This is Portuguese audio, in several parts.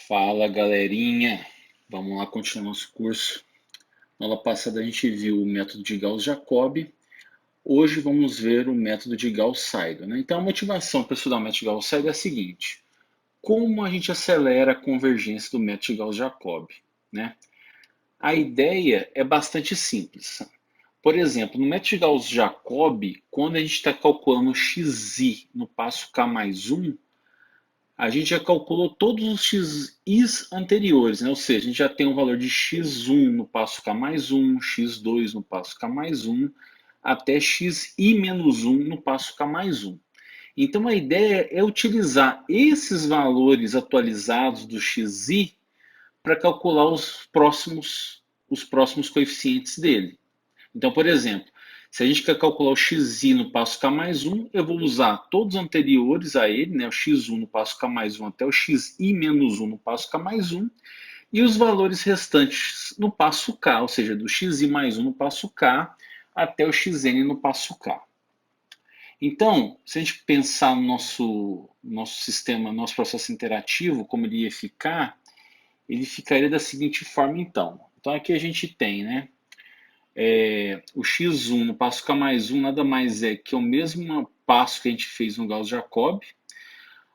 Fala, galerinha. Vamos lá continuar nosso curso. Na aula passada a gente viu o método de Gauss-Jacobi. Hoje vamos ver o método de Gauss-Seidel, né? Então a motivação para estudar o método de Gauss-Seidel é a seguinte: como a gente acelera a convergência do método de Gauss-Jacobi, né? A ideia é bastante simples. Por exemplo, no método de Gauss-Jacobi, quando a gente está calculando xi no passo k mais 1, a gente já calculou todos os xi's anteriores, né? Ou seja, a gente já tem um valor de x1 no passo k mais 1, x2 no passo k mais 1, até xi menos 1 no passo k mais 1. Então a ideia é utilizar esses valores atualizados do xi para calcular os próximos coeficientes dele. Então, por exemplo, se a gente quer calcular o xi no passo k mais 1, eu vou usar todos os anteriores a ele, né, o x1 no passo k mais 1 até o xi menos 1 no passo k mais 1, e os valores restantes no passo k, ou seja, do xi mais 1 no passo k até o xn no passo k. Então, se a gente pensar no nosso sistema, nosso processo interativo, como ele ia ficar, ele ficaria da seguinte forma, então. Então, aqui a gente tem, né, o x1 no passo k mais 1 nada mais é que o mesmo passo que a gente fez no Gauss-Jacobi.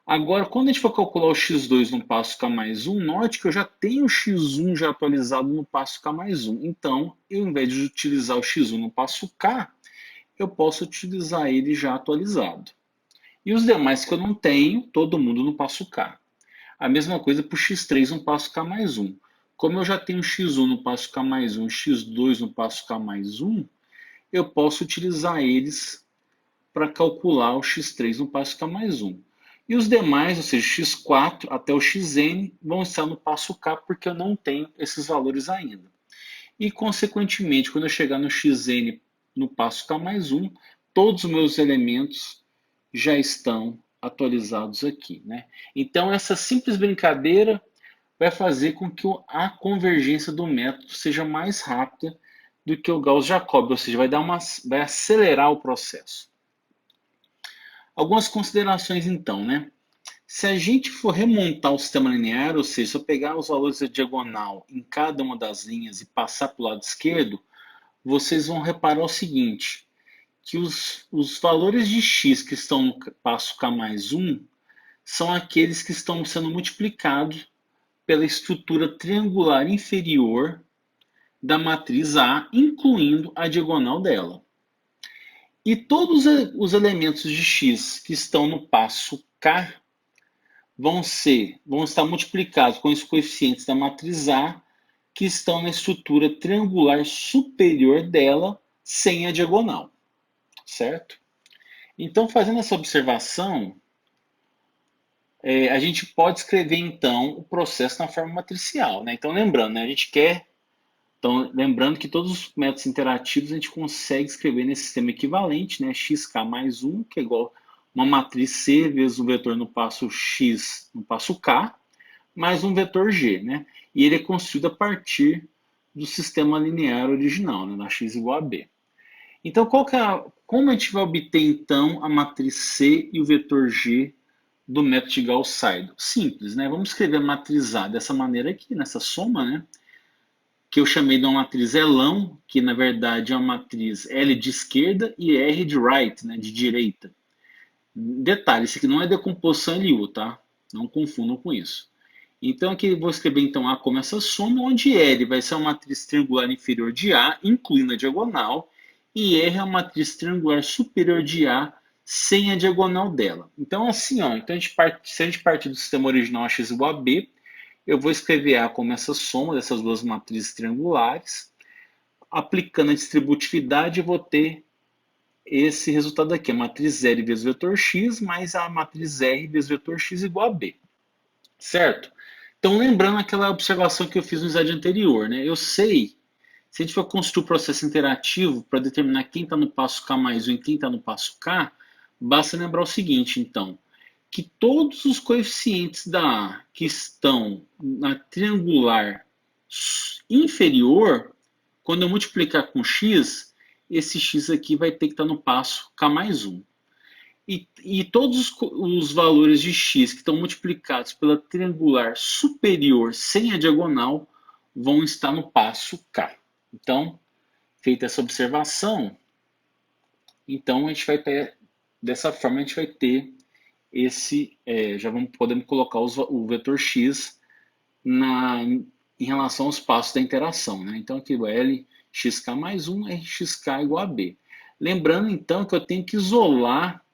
Agora, quando a gente for calcular o x2 no passo k mais 1, note que eu já tenho o x1 já atualizado no passo k mais 1. Então, eu, ao invés de utilizar o x1 no passo k, eu posso utilizar ele já atualizado. E os demais que eu não tenho, todo mundo no passo k. A mesma coisa para o x3 no passo k mais 1. Como eu já tenho x1 no passo k mais 1 e x2 no passo k mais 1, eu posso utilizar eles para calcular o x3 no passo k mais 1. E os demais, ou seja, x4 até o xn, vão estar no passo k porque eu não tenho esses valores ainda. E, consequentemente, quando eu chegar no xn no passo k mais 1, todos os meus elementos já estão atualizados aqui, né? Então, essa simples brincadeira vai fazer com que a convergência do método seja mais rápida do que o Gauss-Jacobi, ou seja, vai acelerar o processo. Algumas considerações então, né? Se a gente for remontar o sistema linear, ou seja, se eu pegar os valores da diagonal em cada uma das linhas e passar para o lado esquerdo, vocês vão reparar o seguinte, que os valores de x que estão no passo k mais 1 são aqueles que estão sendo multiplicados pela estrutura triangular inferior da matriz A, incluindo a diagonal dela. E todos os elementos de x que estão no passo k vão estar multiplicados com os coeficientes da matriz A que estão na estrutura triangular superior dela sem a diagonal, certo? Então, fazendo essa observação, a gente pode escrever então o processo na forma matricial, né? Então, lembrando, né, lembrando que todos os métodos interativos a gente consegue escrever nesse sistema equivalente, né? Xk mais 1, que é igual uma matriz C vezes um vetor no passo X no passo K, mais um vetor G, né? E ele é construído a partir do sistema linear original, né? Da X igual a B. Então, como a gente vai obter, então, a matriz C e o vetor G do método de Gauss-Seidel? Simples, né? Vamos escrever a matriz A dessa maneira aqui, nessa soma, né? Que eu chamei de uma matriz Elão, que na verdade é uma matriz L de esquerda e R de right, né, de direita. Detalhe, isso aqui não é decomposição LU, tá? Não confundam com isso. Então aqui eu vou escrever então A como essa soma, onde L vai ser uma matriz triangular inferior de A, incluindo a diagonal, e R é uma matriz triangular superior de A, sem a diagonal dela. Então assim, ó, então se a gente partir do sistema original x igual a B, eu vou escrever A como essa soma dessas duas matrizes triangulares. Aplicando a distributividade, eu vou ter esse resultado aqui, a matriz L vezes o vetor x, mais a matriz R vezes o vetor x igual a B. Certo? Então, lembrando aquela observação que eu fiz no slide anterior, né? Eu sei, se a gente for construir o processo interativo para determinar quem está no passo K mais 1 e quem está no passo K, basta lembrar o seguinte, então, que todos os coeficientes da A que estão na triangular inferior, quando eu multiplicar com x, esse x aqui vai ter que estar no passo k mais 1. E todos os valores de x que estão multiplicados pela triangular superior sem a diagonal vão estar no passo K. Então, feita essa observação, então a gente vai ter, dessa forma a gente vai ter esse, podemos colocar o vetor x em relação aos passos da interação, né? Então aqui o L xk mais 1 é xk igual a b. Lembrando então que eu tenho que isolar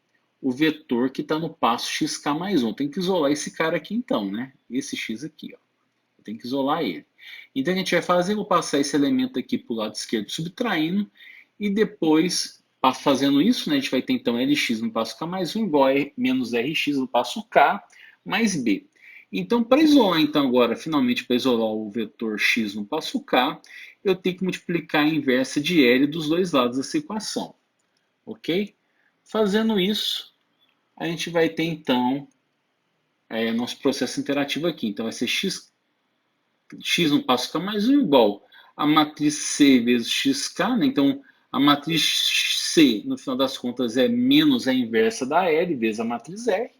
o vetor que está no passo xk mais 1. Eu tenho que isolar esse cara aqui então, né? Esse x aqui, ó. Eu tenho que isolar ele. Então a gente vai fazer, eu vou passar esse elemento aqui para o lado esquerdo subtraindo, e depois, fazendo isso, né, a gente vai ter então Lx no passo K mais 1 igual a menos Rx no passo K mais B. Então, para isolar então agora, finalmente para isolar o vetor x no passo K, eu tenho que multiplicar a inversa de L dos dois lados dessa equação. Ok? Fazendo isso, a gente vai ter então nosso processo interativo aqui. Então vai ser x no passo K mais 1 igual a matriz C vezes xk, né? Então a matriz C, no final das contas, é menos a inversa da L vezes a matriz R.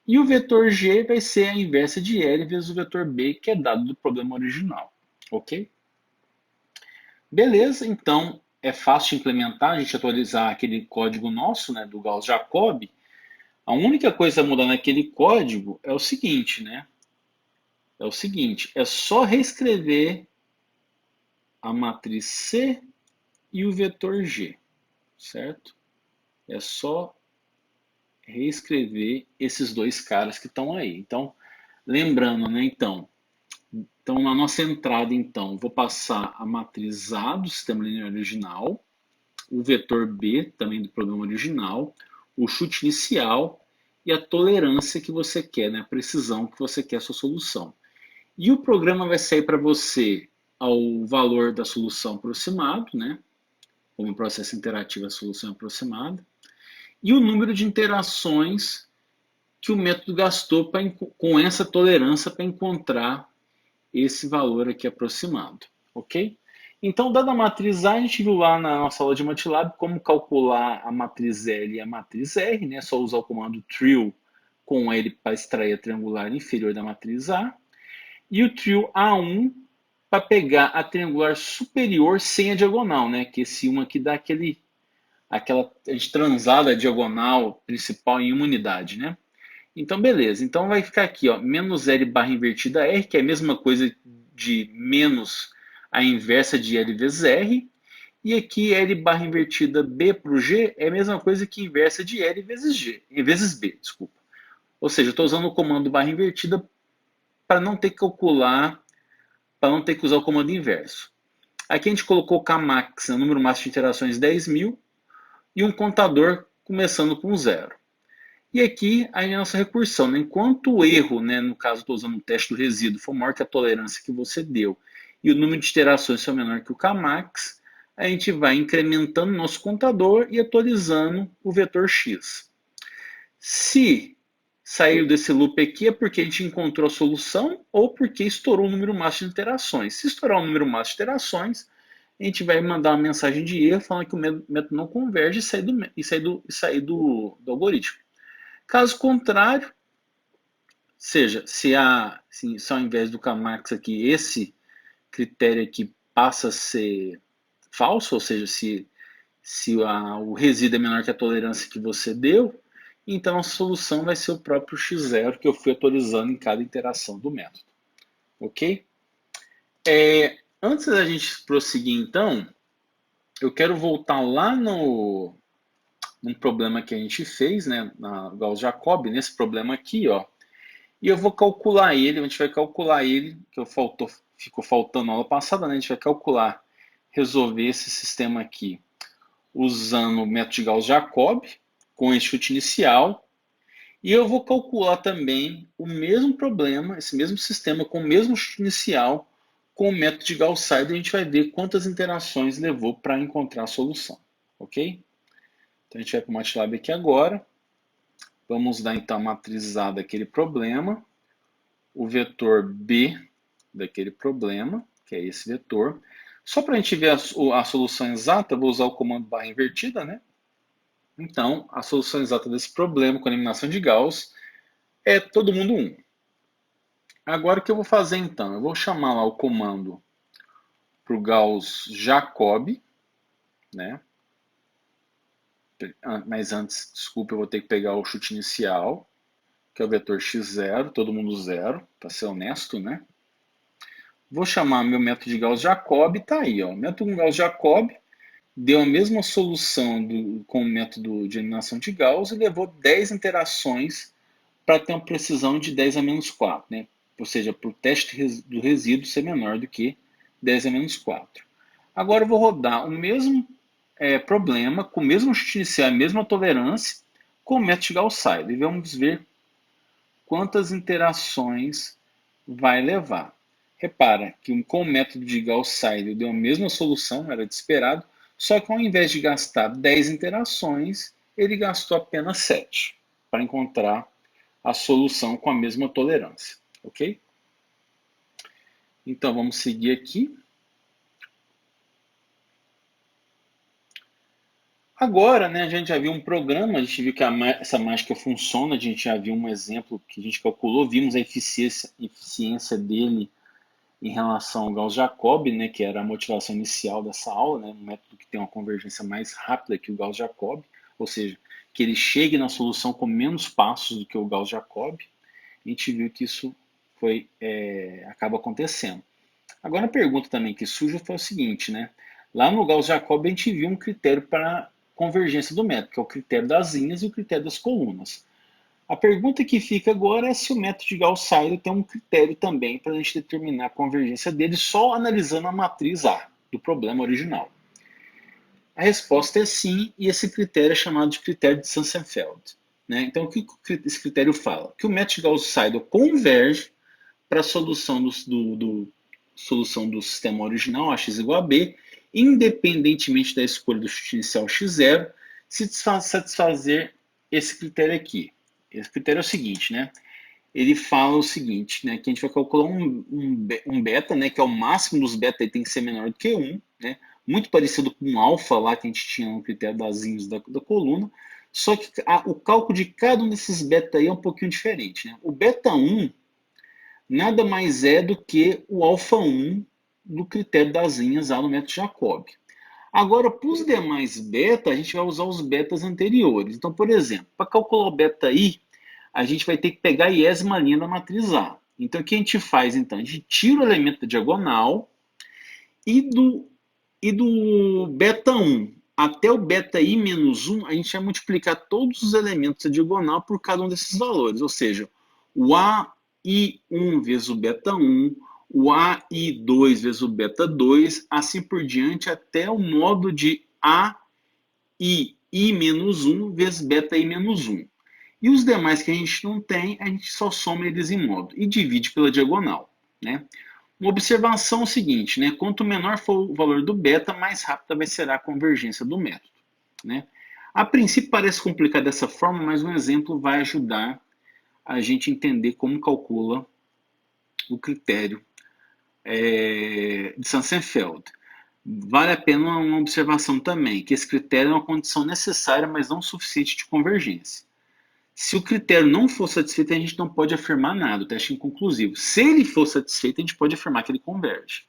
E o vetor G vai ser a inversa de L vezes o vetor B, que é dado do problema original. Ok? Beleza, então é fácil de implementar, a gente atualizar aquele código nosso, né, do Gauss-Jacob. A única coisa a mudar naquele código é o seguinte, né? É só reescrever a matriz C e o vetor G, certo? É só reescrever esses dois caras que estão aí. Então, lembrando, né, então na nossa entrada, então, vou passar a matriz A do sistema linear original, o vetor B, também do programa original, o chute inicial e a tolerância que você quer, né, a precisão que você quer a sua solução. E o programa vai sair para você ao valor da solução aproximado, né, como processo interativo a solução aproximada, e o número de interações que o método gastou com essa tolerância para encontrar esse valor aqui aproximado, ok? Então, dada a matriz A, a gente viu lá na nossa aula de MATLAB como calcular a matriz L e a matriz R, né? Só usar o comando trill com L para extrair a triangular inferior da matriz A, e o trill A1 para pegar a triangular superior sem a diagonal, né? Que esse 1 aqui dá aquela a gente transada a diagonal principal em uma unidade, né? Então, beleza. Então, vai ficar aqui, ó, menos L barra invertida R, que é a mesma coisa de menos a inversa de L vezes R. E aqui, L barra invertida B para o G é a mesma coisa que inversa de L vezes G, vezes B, desculpa. Ou seja, eu estou usando o comando barra invertida para não ter que calcular, para não ter que usar o comando inverso. Aqui a gente colocou Kmax, o número máximo de interações 10.000, e um contador começando com 0. E aqui a nossa recursão, né? Enquanto o erro, né, no caso estou usando o teste do resíduo, for maior que a tolerância que você deu e o número de iterações for menor que o Kmax, a gente vai incrementando o nosso contador e atualizando o vetor x. Se saiu desse loop aqui é porque a gente encontrou a solução ou porque estourou o número máximo de iterações. Se estourar o número máximo de iterações, a gente vai mandar uma mensagem de erro falando que o método não converge e sair do algoritmo. Caso contrário, seja, se ao invés do Kmax aqui, esse critério aqui passa a ser falso, ou seja, se o resíduo é menor que a tolerância que você deu, então a solução vai ser o próprio x0 que eu fui atualizando em cada interação do método. Ok? Antes da gente prosseguir, então, eu quero voltar lá num problema que a gente fez, né, na Gauss-Jacob, nesse problema aqui, ó. E eu vou calcular ele, a gente vai calcular ele, que ficou faltando na aula passada, né? A gente vai calcular, resolver esse sistema aqui usando o método de Gauss-Jacob, com esse chute inicial. E eu vou calcular também o mesmo problema, esse mesmo sistema com o mesmo chute inicial, com o método de Gauss-Seidel, a gente vai ver quantas interações levou para encontrar a solução, ok? Então a gente vai para o MATLAB aqui agora. Vamos dar então a matriz A daquele problema, o vetor B daquele problema, que é esse vetor. Só para a gente ver a solução exata, vou usar o comando barra invertida, né? Então, a solução exata desse problema com a eliminação de Gauss é todo mundo 1. Agora o que eu vou fazer então? Eu vou chamar lá o comando para o Gauss Jacobi, né? Mas antes, desculpa, eu vou ter que pegar o chute inicial, que é o vetor x0, todo mundo 0, para ser honesto, né? Vou chamar meu método de Gauss-Jacobi, tá aí, ó. O método Gauss-Jacobi deu a mesma solução com o método de eliminação de Gauss e levou 10 interações para ter uma precisão de 10 a menos 4, né? Ou seja, para o teste do resíduo ser menor do que 10 a menos 4. Agora eu vou rodar o mesmo problema, com o mesmo chute inicial e a mesma tolerância, com o método de Gauss-Seidel. E vamos ver quantas interações vai levar. Repara que com o método de Gauss-Seidel deu a mesma solução, era de esperado, só que ao invés de gastar 10 interações, ele gastou apenas 7 para encontrar a solução com a mesma tolerância, ok? Então vamos seguir aqui. Agora, né, a gente já viu um programa, a gente viu que essa mágica funciona, a gente já viu um exemplo que a gente calculou, vimos a eficiência dele em relação ao Gauss-Jacobi, né, que era a motivação inicial dessa aula, né, um método que tem uma convergência mais rápida que o Gauss-Jacobi, ou seja, que ele chegue na solução com menos passos do que o Gauss-Jacobi. A gente viu que isso acaba acontecendo. Agora a pergunta também que surge foi o seguinte, né? Lá no Gauss-Jacobi a gente viu um critério para convergência do método, que é o critério das linhas e o critério das colunas. A pergunta que fica agora é se o método de Gauss-Seidel tem um critério também para a gente determinar a convergência dele só analisando a matriz A do problema original. A resposta é sim, e esse critério é chamado de critério de Sachsenfeld. Né? Então, o que esse critério fala? Que o método de Gauss-Seidel converge para a solução do sistema original, AX igual a B, independentemente da escolha do chute inicial x0, se satisfazer esse critério aqui. Esse critério é o seguinte, né? Ele fala o seguinte, né? Que a gente vai calcular um beta, né? Que é o máximo dos beta e tem que ser menor do que 1, né? Muito parecido com o alfa lá que a gente tinha no critério das linhas da coluna, só que o cálculo de cada um desses beta aí é um pouquinho diferente, né? O beta 1 nada mais é do que o alfa 1 do critério das linhas lá no método Jacobi. Agora, para os demais beta, a gente vai usar os betas anteriores. Então, por exemplo, para calcular o beta i, a gente vai ter que pegar a iésima linha da matriz A. Então, o que a gente faz? Então, a gente tira o elemento da diagonal e do beta 1 até o beta i menos 1, a gente vai multiplicar todos os elementos da diagonal por cada um desses valores. Ou seja, o AI1 vezes o beta 1, o AI2 vezes o beta 2, assim por diante, até o modo de AI menos 1 vezes beta i menos 1. E os demais que a gente não tem, a gente só soma eles em modo e divide pela diagonal. Né? Uma observação é o seguinte, né? Quanto menor for o valor do beta, mais rápida vai ser a convergência do método. Né? A princípio parece complicado dessa forma, mas um exemplo vai ajudar a gente entender como calcula o critério de Sachsenfeld. Vale a pena uma observação também, que esse critério é uma condição necessária, mas não suficiente de convergência. Se o critério não for satisfeito, a gente não pode afirmar nada, o teste é inconclusivo. Se ele for satisfeito, a gente pode afirmar que ele converge.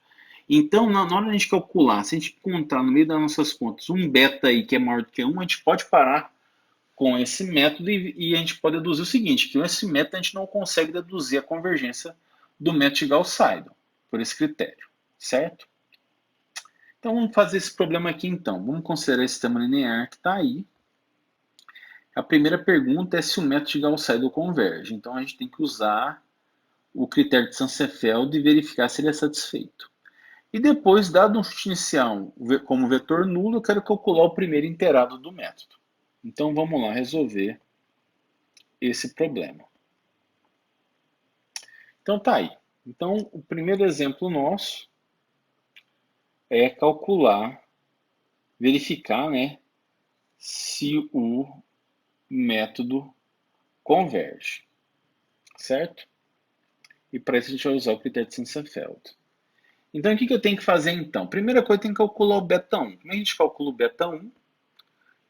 Então, na hora de a gente calcular, se a gente encontrar no meio das nossas contas um beta aí que é maior do que 1, a gente pode parar com esse método e a gente pode deduzir o seguinte, que com esse método a gente não consegue deduzir a convergência do método de Gauss-Seidel, por esse critério, certo? Então, vamos fazer esse problema aqui então. Vamos considerar esse sistema linear que está aí. A primeira pergunta é se o método de Gauss-Seidel converge. Então, a gente tem que usar o critério de Sachsenfeld e verificar se ele é satisfeito. E depois, dado um chute inicial como vetor nulo, eu quero calcular o primeiro inteirado do método. Então, vamos lá resolver esse problema. Então, tá aí. Então, o primeiro exemplo nosso é calcular, verificar, né, se o método converge, certo? E para isso a gente vai usar o critério de Sachsenfeld. Então, o que eu tenho que fazer então? Primeira coisa, eu tenho que calcular o beta 1. Como a gente calcula o beta 1?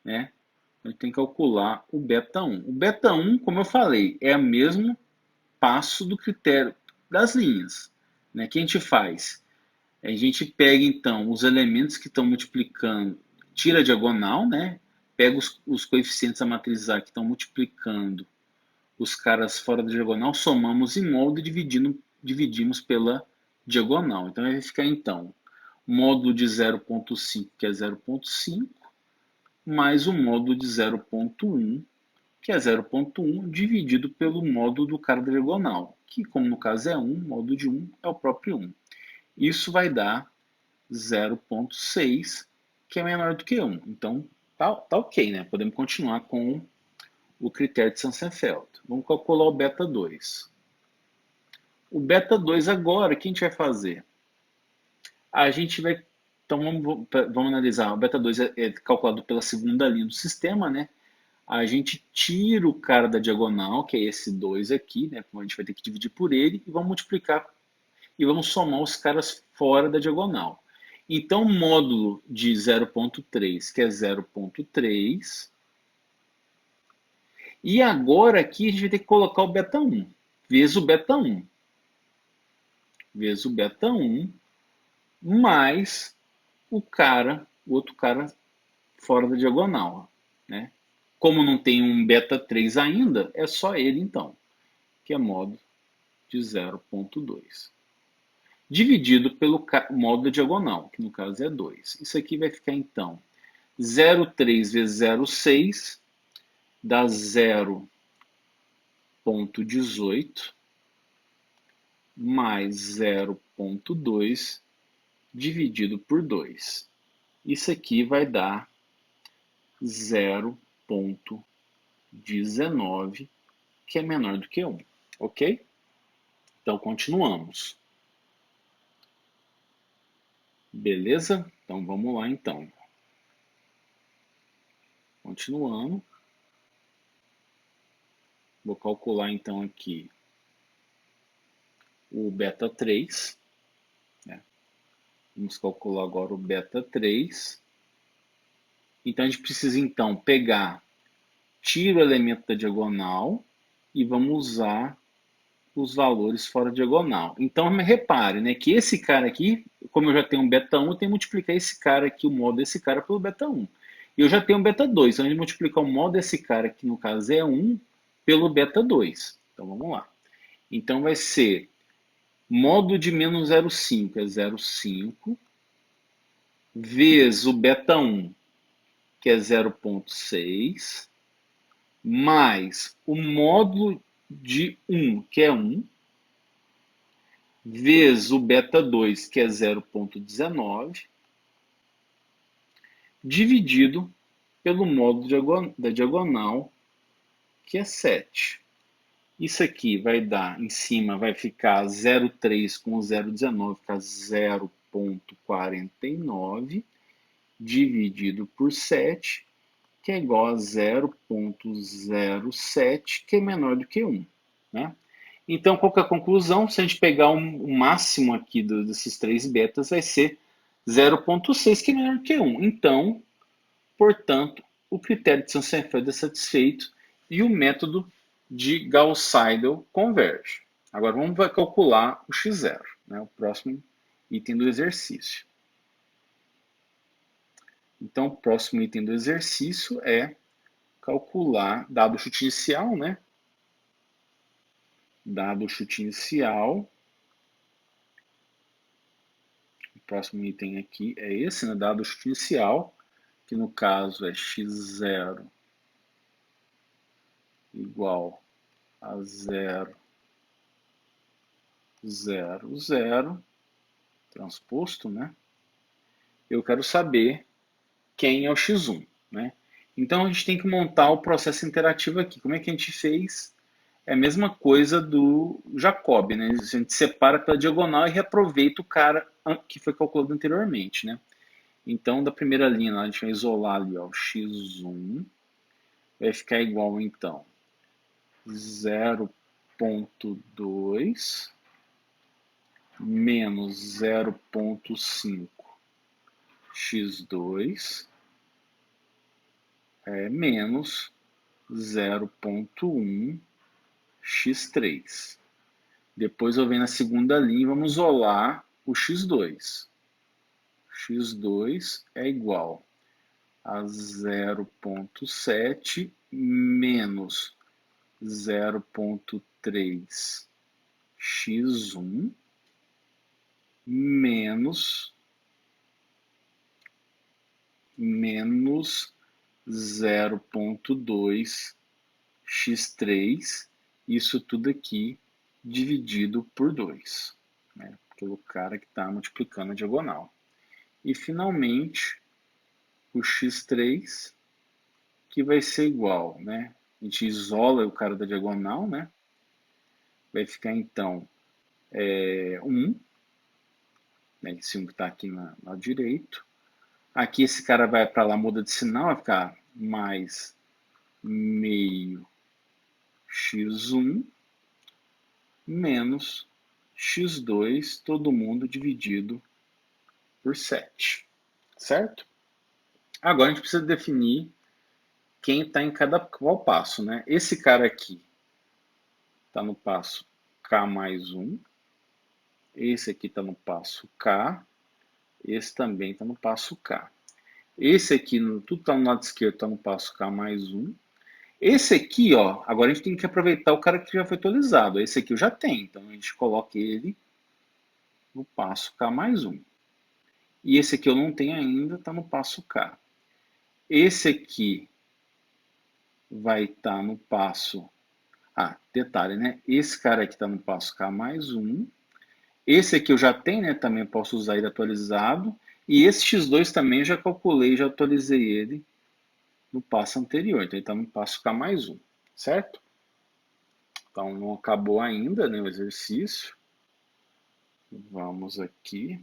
Né? a gente tem que calcular o beta 1. O beta 1, como eu falei, é o mesmo passo do critério das linhas. Né? O que a gente faz? A gente pega, então, os elementos que estão multiplicando, tira a diagonal, né? Pega os coeficientes a matrizar que estão multiplicando os caras fora da diagonal, somamos em módulo e dividimos pela diagonal. Então, vai ficar, então, módulo de 0,5, que é 0,5, mais o módulo de 0,1, que é 0,1, dividido pelo módulo do cara da diagonal, que, como no caso é 1, módulo de 1 é o próprio 1. Isso vai dar 0,6, que é menor do que 1. Então, tá ok, né? Podemos continuar com o critério de Sandfeld. Vamos calcular o beta 2. O beta 2 agora, o que a gente vai fazer? A gente vai... Então, vamos analisar. O beta 2 é calculado pela segunda linha do sistema, né? A gente tira o cara da diagonal, que é esse 2 aqui, né? A gente vai ter que dividir por ele e vamos multiplicar e vamos somar os caras fora da diagonal. Então, módulo de 0,3, que é 0,3. E agora aqui a gente vai ter que colocar o beta 1, vezes o beta 1. Vezes o beta 1, mais o outro cara fora da diagonal. Né? Como não tem um beta 3 ainda, é só ele então, que é módulo de 0,2. Dividido pelo módulo da diagonal, que no caso é 2. Isso aqui vai ficar então 0,3 vezes 0,6 dá 0,18 mais 0,2 dividido por 2. Isso aqui vai dar 0,19, que é menor do que 1. Ok? Então, continuamos. Beleza? Então, vamos lá, então. Continuando. Vou calcular, então, aqui o beta 3. Né? Vamos calcular agora o beta 3. Então, a gente precisa, então, tira o elemento da diagonal e vamos usar os valores fora diagonal. Então, repare, né, que esse cara aqui, como eu já tenho um beta 1, eu tenho que multiplicar esse cara aqui, o módulo desse cara, pelo beta 1. E eu já tenho um beta 2, então a gente multiplicar o módulo desse cara, que no caso é 1, pelo beta 2. Então, vamos lá. Então, vai ser módulo de menos 0,5 é 0,5, vezes o beta 1, que é 0,6, mais o módulo de 1, que é 1, vezes o beta 2, que é 0,19, dividido pelo módulo da diagonal, que é 7. Isso aqui vai dar, em cima vai ficar 0,3 com 0,19, fica 0,49, dividido por 7, que é igual a 0,07, que é menor do que 1. Né? Então, qual que é a conclusão? Se a gente pegar o máximo aqui desses 3 betas, vai ser 0,6, que é menor que 1. Então, portanto, o critério de Sandfeld é satisfeito e o método de Gauss-Seidel converge. Agora, vamos calcular o x0, né? O próximo item do exercício. Então, o próximo item do exercício é calcular, dado o chute inicial, né? Dado o chute inicial, o próximo item aqui é esse, né? Dado o chute inicial, que no caso é x0 igual a 0, 0, 0, transposto, né? Eu quero saber quem é o x1, né? Então a gente tem que montar o processo interativo aqui. Como é que a gente fez? É a mesma coisa do Jacob, né? A gente separa pela diagonal e reaproveita o cara que foi calculado anteriormente, né? Então, da primeira linha, a gente vai isolar ali, ó, o x1, vai ficar igual, então, 0,2 menos 0,5 x2 menos 0,1 x3. Depois eu venho na segunda linha e vamos isolar o x2. x2 é igual a 0,7 menos 0,3 x1 menos 0,2 x3, isso tudo aqui dividido por 2, né? Pelo cara que está multiplicando a diagonal. E finalmente o x3, que vai ser igual, né? A gente isola o cara da diagonal, né? Vai ficar então 1, né? Esse 1 que está aqui na direito. Aqui esse cara vai para lá, muda de sinal, vai ficar mais meio x1 menos x2, todo mundo dividido por 7, certo? Agora a gente precisa definir quem está em qual passo, né? Esse cara aqui está no passo K mais 1, esse aqui está no passo K, esse também está no passo K. Esse aqui, tudo está no lado esquerdo, está no passo K mais 1. Esse aqui, ó, agora a gente tem que aproveitar o cara que já foi atualizado. Esse aqui eu já tenho, então a gente coloca ele no passo K mais 1. E esse aqui eu não tenho ainda, está no passo K. Esse aqui vai estar no passo... detalhe, né? Esse cara aqui está no passo K mais 1. Esse aqui eu já tenho, né? Também posso usar ele atualizado. E esse x2 também já calculei, já atualizei ele no passo anterior. Então ele está no passo K mais 1, certo? Então não acabou ainda, né, o exercício. Vamos aqui.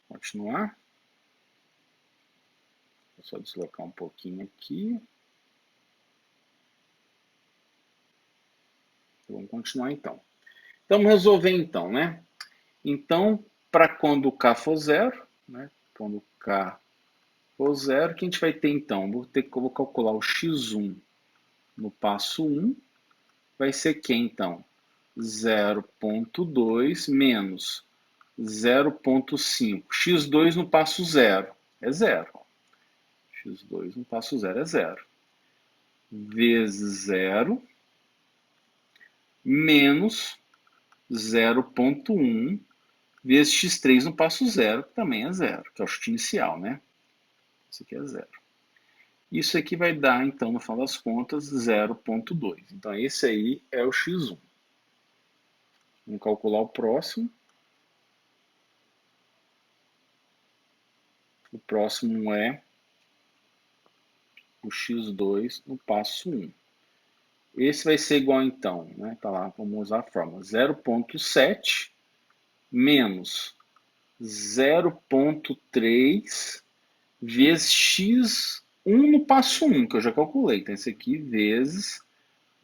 Continuar. Vou só deslocar um pouquinho aqui. Vamos continuar então. Então, vamos resolver então, né? Então, para quando K for zero, né? Quando K for zero, o que a gente vai ter então? Vou calcular o x1 no passo 1. Vai ser que então? 0,2 menos 0,5. x2 no passo 0 é 0. x2 no passo 0 é 0. Vezes 0 menos 0,1 vezes x3 no passo 0, que também é 0, que é o chute inicial, né? Isso aqui é 0. Isso aqui vai dar, então, no final das contas, 0,2. Então, esse aí é o x1. Vamos calcular o próximo. O próximo é o x2 no passo 1. Esse vai ser igual, então, né? Tá lá, vamos usar a fórmula. 0,7 menos 0,3 vezes x1 no passo 1, que eu já calculei. Então, esse aqui vezes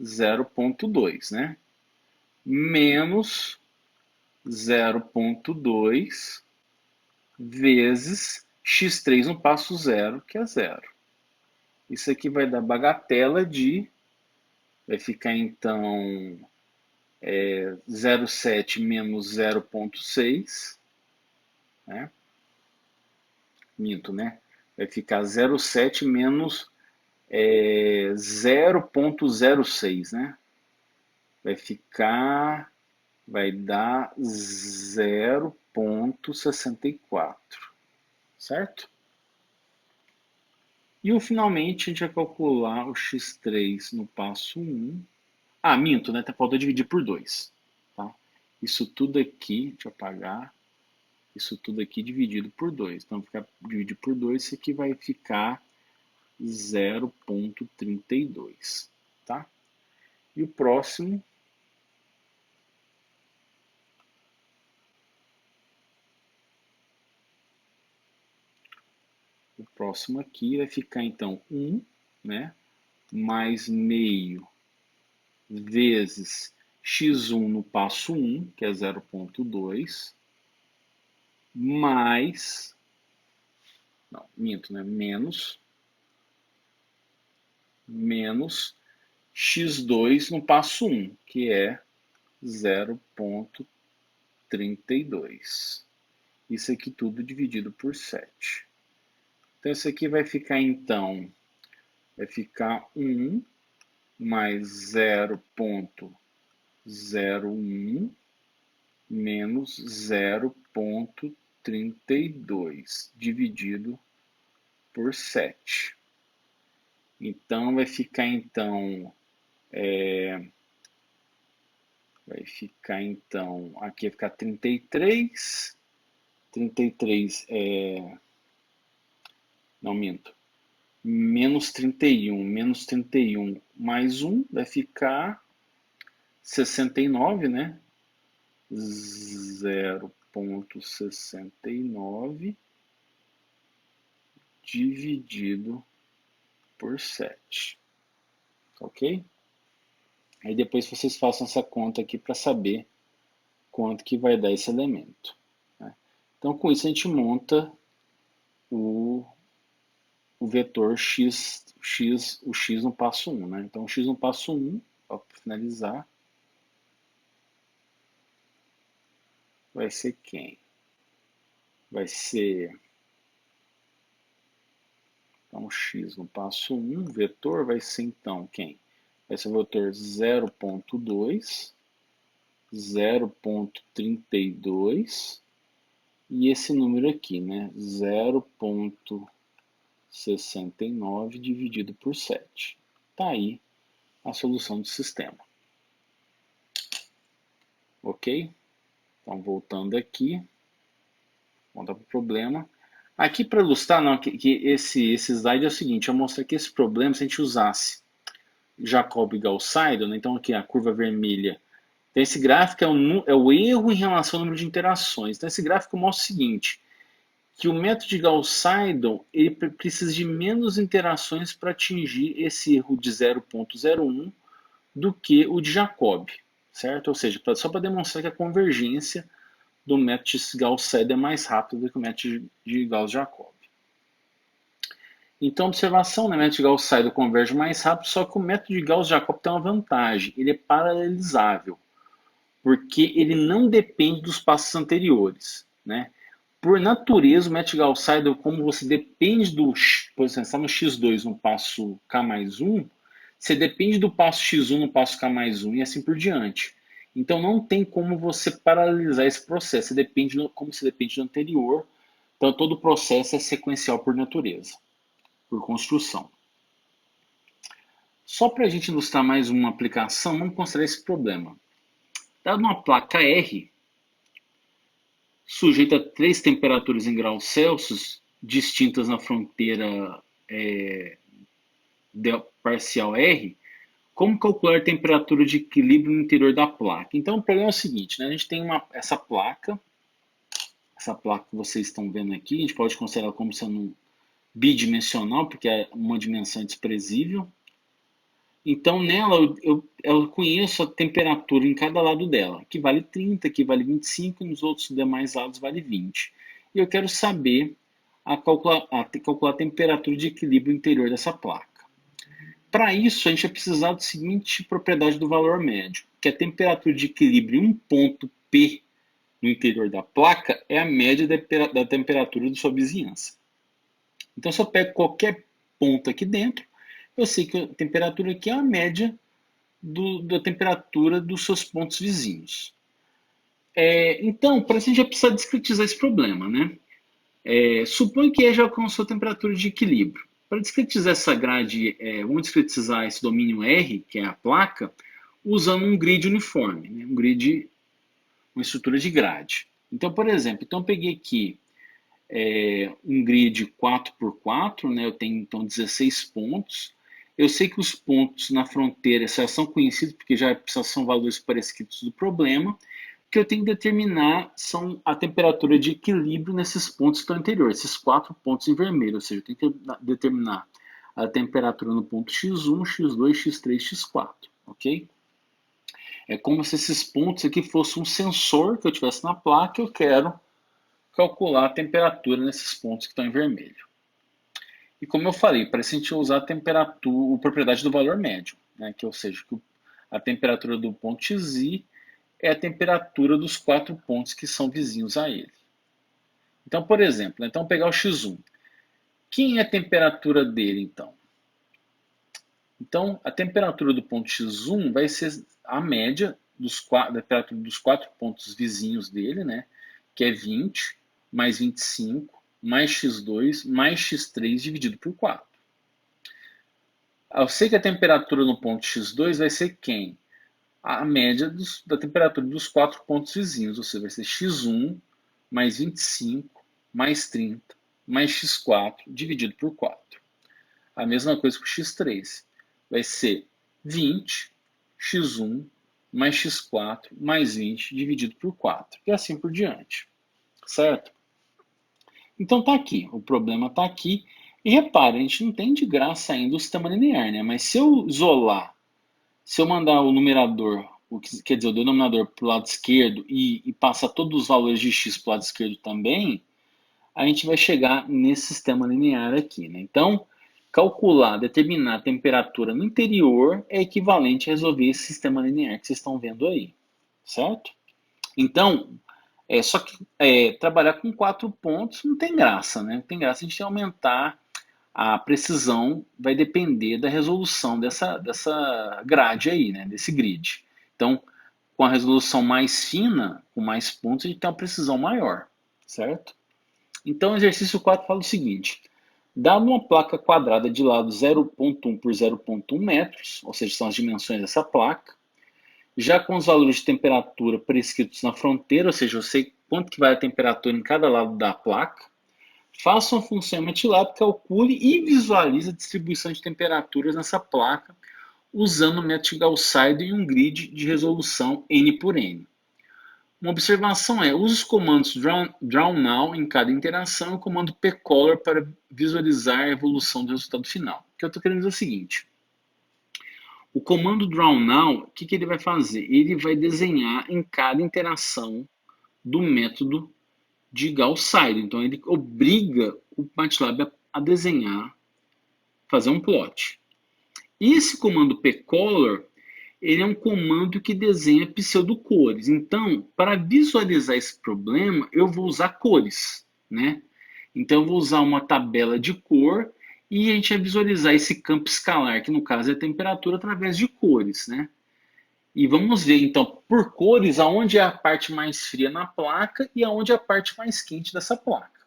0,2, né? Menos 0,2 vezes x3 no passo 0, que é 0. Isso aqui vai dar bagatela de... Vai ficar, então, 0,7 menos 0,6, né? Minto, né? Vai ficar 0,7 menos 0,06, né? Vai dar 0,64, certo? E finalmente a gente vai calcular o x3 no passo 1. Minto, né? Falta dividir por 2. Tá? Isso tudo aqui, deixa eu apagar. Isso tudo aqui dividido por 2. Então, dividir por 2, isso aqui vai ficar 0,32. Tá? E o próximo... O próximo aqui vai ficar, então, 1, né? Mais meio vezes x1 no passo 1, que é 0,2, mais não, minto, né? Menos x2 no passo 1, que é 0,32. Isso aqui tudo dividido por 7. Então, isso aqui vai ficar, então, 1 mais 0,01 menos 0,32 dividido por 7. Então, vai ficar, aqui vai ficar 33. 33 é... Não, minto. Menos 31 mais 1 vai ficar 69, né? 0,69 dividido por 7. Ok? Aí depois vocês façam essa conta aqui para saber quanto que vai dar esse elemento. Né? Então, com isso, a gente monta o vetor x, o x no passo 1. Né? Então, o x no passo 1, para finalizar, vai ser quem? Vai ser, então, x no passo 1, vetor vai ser, então, quem? Vai ser o vetor 0,2, 0,32 e esse número aqui, né? 0,69 dividido por 7. Está aí a solução do sistema. Ok? Então, voltando aqui, volta para o problema. Aqui, para ilustrar, não, que esse slide é o seguinte, eu mostro aqui esse problema se a gente usasse Jacob e Gauss-Seidel, né? Então aqui a curva vermelha. Então, esse gráfico é o erro em relação ao número de interações. Então esse gráfico mostra o seguinte, que o método de Gauss-Seidel ele precisa de menos interações para atingir esse erro de 0,01 do que o de Jacob, certo? Ou seja, só para demonstrar que a convergência do método de Gauss-Seidel é mais rápida do que o método de Gauss-Jacob. Então, observação, né? O método de Gauss-Seidel converge mais rápido, só que o método de Gauss-Jacob tem uma vantagem, ele é paralelizável, porque ele não depende dos passos anteriores, né? Por natureza, o método Gauss-Seidel, como você depende do, por exemplo, está no x2 no passo k mais 1, você depende do passo x1 no passo k mais 1 e assim por diante. Então não tem como você paralelizar esse processo, você depende como você depende do anterior, então todo o processo é sequencial por natureza, por construção. Só para a gente ilustrar mais uma aplicação, vamos considerar esse problema. Dado uma placa R, sujeita a 3 temperaturas em graus Celsius, distintas na fronteira parcial R, como calcular a temperatura de equilíbrio no interior da placa? Então, o problema é o seguinte, né? A gente tem essa placa que vocês estão vendo aqui, a gente pode considerar como sendo bidimensional, porque é uma dimensão desprezível. Então, nela, eu conheço a temperatura em cada lado dela, que vale 30, que vale 25, e nos outros demais lados vale 20. E eu quero saber calcular a temperatura de equilíbrio interior dessa placa. Para isso, a gente vai precisar da seguinte propriedade do valor médio, que a temperatura de equilíbrio em um ponto P no interior da placa é a média da temperatura de sua vizinhança. Então, se eu pego qualquer ponto aqui dentro, eu sei que a temperatura aqui é a média da temperatura dos seus pontos vizinhos. Então, para isso a gente já precisa discretizar esse problema, né? Suponha que E já alcançou a temperatura de equilíbrio. Para discretizar essa grade, vamos discretizar esse domínio R, que é a placa, usando um grid uniforme, né? Uma estrutura de grade. Então, por exemplo, eu peguei aqui um grid 4x4, né? Eu tenho então 16 pontos. Eu sei que os pontos na fronteira já são conhecidos, porque já são valores prescritos do problema. O que eu tenho que determinar são a temperatura de equilíbrio nesses pontos que estão anteriores, esses 4 pontos em vermelho. Ou seja, eu tenho que determinar a temperatura no ponto x1, x2, x3, x4. Ok? É como se esses pontos aqui fossem um sensor que eu tivesse na placa e eu quero calcular a temperatura nesses pontos que estão em vermelho. E como eu falei, para isso a gente usar a temperatura, a propriedade do valor médio, né? Que, ou seja, que a temperatura do ponto xi é a temperatura dos 4 pontos que são vizinhos a ele. Então, por exemplo, então pegar o x1. Quem é a temperatura dele, então? Então, a temperatura do ponto x1 vai ser a média da temperatura dos 4 pontos vizinhos dele, né? Que é 20 mais 25 mais x2 mais x3 dividido por 4. Eu sei que a temperatura no ponto x2 vai ser quem? A média da temperatura dos 4 pontos vizinhos, ou seja, vai ser x1 mais 25 mais 30 mais x4 dividido por 4. A mesma coisa com x3. Vai ser 20 x1 mais x4 mais 20 dividido por 4. E assim por diante. Certo? Então tá aqui. O problema tá aqui. E repare, a gente não tem de graça ainda o sistema linear, né? Mas se eu isolar, se eu mandar o numerador, quer dizer, o denominador para o lado esquerdo e passar todos os valores de x para o lado esquerdo também, a gente vai chegar nesse sistema linear aqui, né? Então, calcular, determinar a temperatura no interior é equivalente a resolver esse sistema linear que vocês estão vendo aí, certo? Então, só que trabalhar com 4 pontos não tem graça, né? Não tem graça a gente aumentar a precisão, vai depender da resolução dessa grade aí, né? Desse grid. Então, com a resolução mais fina, com mais pontos, a gente tem uma precisão maior, certo? Então, o exercício 4 fala o seguinte: dado uma placa quadrada de lado 0,1 por 0,1 metros, ou seja, são as dimensões dessa placa, já com os valores de temperatura prescritos na fronteira, ou seja, eu sei quanto que vai a temperatura em cada lado da placa, faça uma função MATLAB, calcule e visualize a distribuição de temperaturas nessa placa usando o método Gauss-Seidel e um grid de resolução N por N. Uma observação é, use os comandos draw now em cada interação e o comando pcolor para visualizar a evolução do resultado final. O que eu estou querendo dizer é o seguinte, o comando draw now, o que ele vai fazer? Ele vai desenhar em cada interação do método de Gauss-Seidel. Então ele obriga o MATLAB a desenhar, fazer um plot. E esse comando pcolor, ele é um comando que desenha pseudocores. Então, para visualizar esse problema, eu vou usar cores, né? Então, eu vou usar uma tabela de cor e a gente vai visualizar esse campo escalar, que no caso é a temperatura, através de cores, né? E vamos ver, então, por cores, aonde é a parte mais fria na placa e aonde é a parte mais quente dessa placa,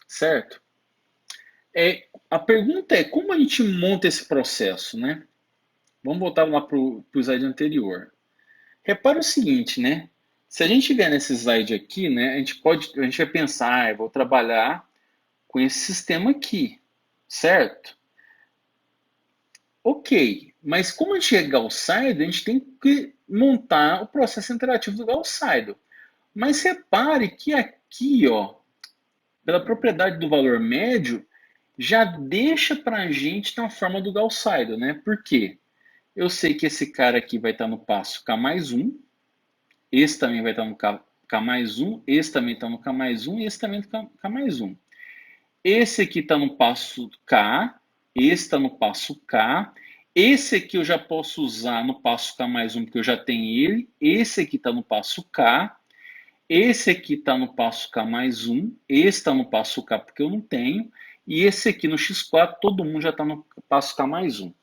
certo? A pergunta é, como a gente monta esse processo, né? Vamos voltar lá para o slide anterior. Repara o seguinte, né? Se a gente vier nesse slide aqui, né, a gente vai pensar, eu vou trabalhar com esse sistema aqui, certo? Ok, mas como a gente é Gauss-Seidel, a gente tem que montar o processo interativo do Gauss-Seidel. Mas repare que aqui, ó, pela propriedade do valor médio, já deixa para a gente na forma do Gauss-Seidel, né? Por quê? Eu sei que esse cara aqui vai estar no passo K mais 1, esse também vai estar no K mais 1, esse também está no K mais 1 e esse também está no K mais 1. Esse aqui está no passo K, esse está no passo K, esse aqui eu já posso usar no passo K mais 1 porque eu já tenho ele, esse aqui está no passo K, esse aqui está no passo K mais 1, esse está no passo K porque eu não tenho, e esse aqui no X4 todo mundo já está no passo K mais 1.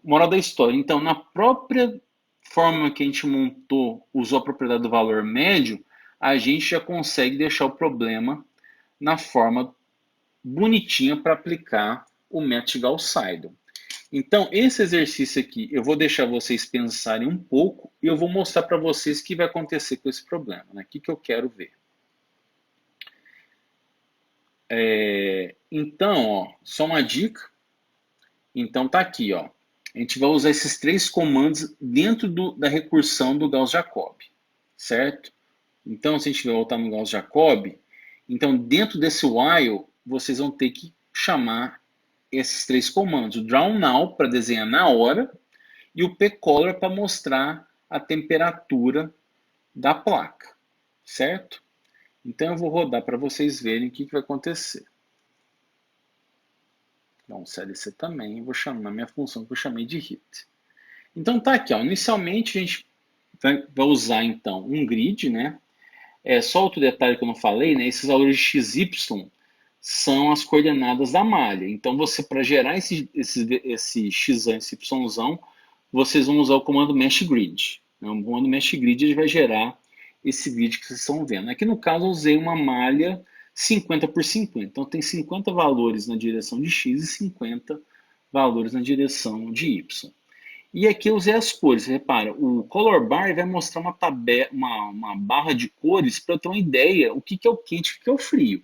Moral da história, então, na própria forma que a gente montou, usou a propriedade do valor médio, a gente já consegue deixar o problema na forma bonitinha para aplicar o método Gauss-Seidel. Então, esse exercício aqui, eu vou deixar vocês pensarem um pouco e eu vou mostrar para vocês o que vai acontecer com esse problema, né? O que eu quero ver. Então, ó, só uma dica. Então, tá aqui, ó. A gente vai usar esses 3 comandos dentro da recursão do Gauss-Jacob, certo? Então, se a gente voltar no Gauss-Jacob, então dentro desse while, vocês vão ter que chamar esses 3 comandos. O draw now para desenhar na hora e o pcolor para mostrar a temperatura da placa, certo? Então eu vou rodar para vocês verem o que vai acontecer. Dá um CLC também, vou chamar minha função que eu chamei de hit. Então tá aqui, ó. Inicialmente a gente vai usar então um grid, né? Só outro detalhe que eu não falei, né? Esses valores de XY são as coordenadas da malha. Então você, para gerar esse x e esse y, vocês vão usar o comando mesh grid. Né? O comando mesh grid ele vai gerar esse grid que vocês estão vendo. Aqui no caso eu usei uma malha 50 por 50. Então tem 50 valores na direção de x e 50 valores na direção de y. E aqui eu usei as cores. Repara, o Color Bar vai mostrar uma barra de cores para eu ter uma ideia o que é o quente e o que é o frio.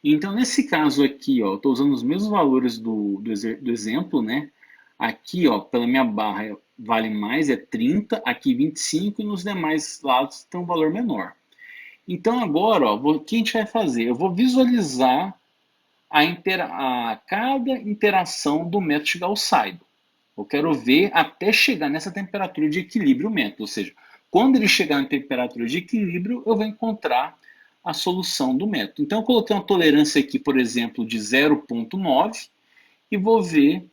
Então, nesse caso aqui, ó, eu estou usando os mesmos valores do exemplo, né? Aqui, ó, pela minha barra vale mais, é 30, aqui 25 e nos demais lados tem um valor menor. Então, agora, ó, o que a gente vai fazer? Eu vou visualizar cada interação do método Gauss-Seidel. Eu quero ver até chegar nessa temperatura de equilíbrio método, ou seja, quando ele chegar na temperatura de equilíbrio, eu vou encontrar a solução do método. Então, eu coloquei uma tolerância aqui, por exemplo, de 0,9 e vou ver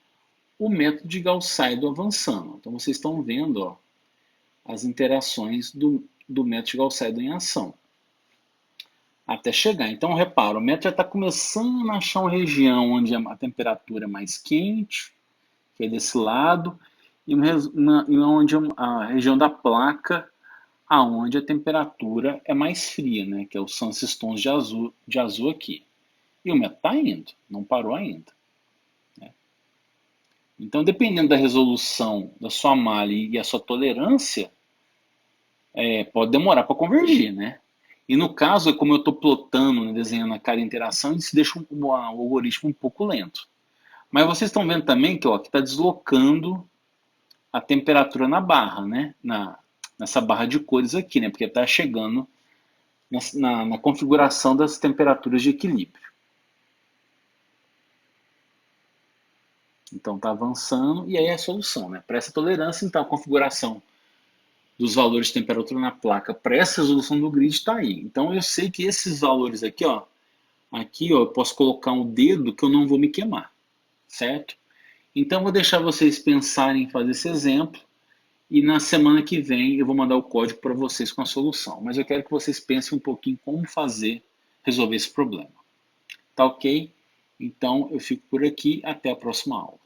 o método de Gauss-Seidel avançando. Então, vocês estão vendo ó, as interações do método de Gauss-Seidel em ação até chegar. Então, repara, o método já está começando a achar uma região onde a temperatura é mais quente, que é desse lado, e onde a região da placa, aonde a temperatura é mais fria, né, que são esses tons de azul aqui. E o método está indo, não parou ainda. Né? Então, dependendo da resolução da sua malha e a sua tolerância, pode demorar para convergir, né? E no caso, como eu estou plotando, né, desenhando a cada interação, isso deixa o algoritmo um pouco lento. Mas vocês estão vendo também que está deslocando a temperatura na barra, né? Nessa barra de cores aqui, né? Porque está chegando na configuração das temperaturas de equilíbrio. Então está avançando e aí é a solução, né? Para essa tolerância, então a configuração dos valores de temperatura na placa para essa resolução do grid está aí. Então eu sei que esses valores aqui, ó, eu posso colocar um dedo que eu não vou me queimar, certo? Então eu vou deixar vocês pensarem em fazer esse exemplo e na semana que vem eu vou mandar o código para vocês com a solução. Mas eu quero que vocês pensem um pouquinho como resolver esse problema. Tá ok? Então eu fico por aqui, até a próxima aula.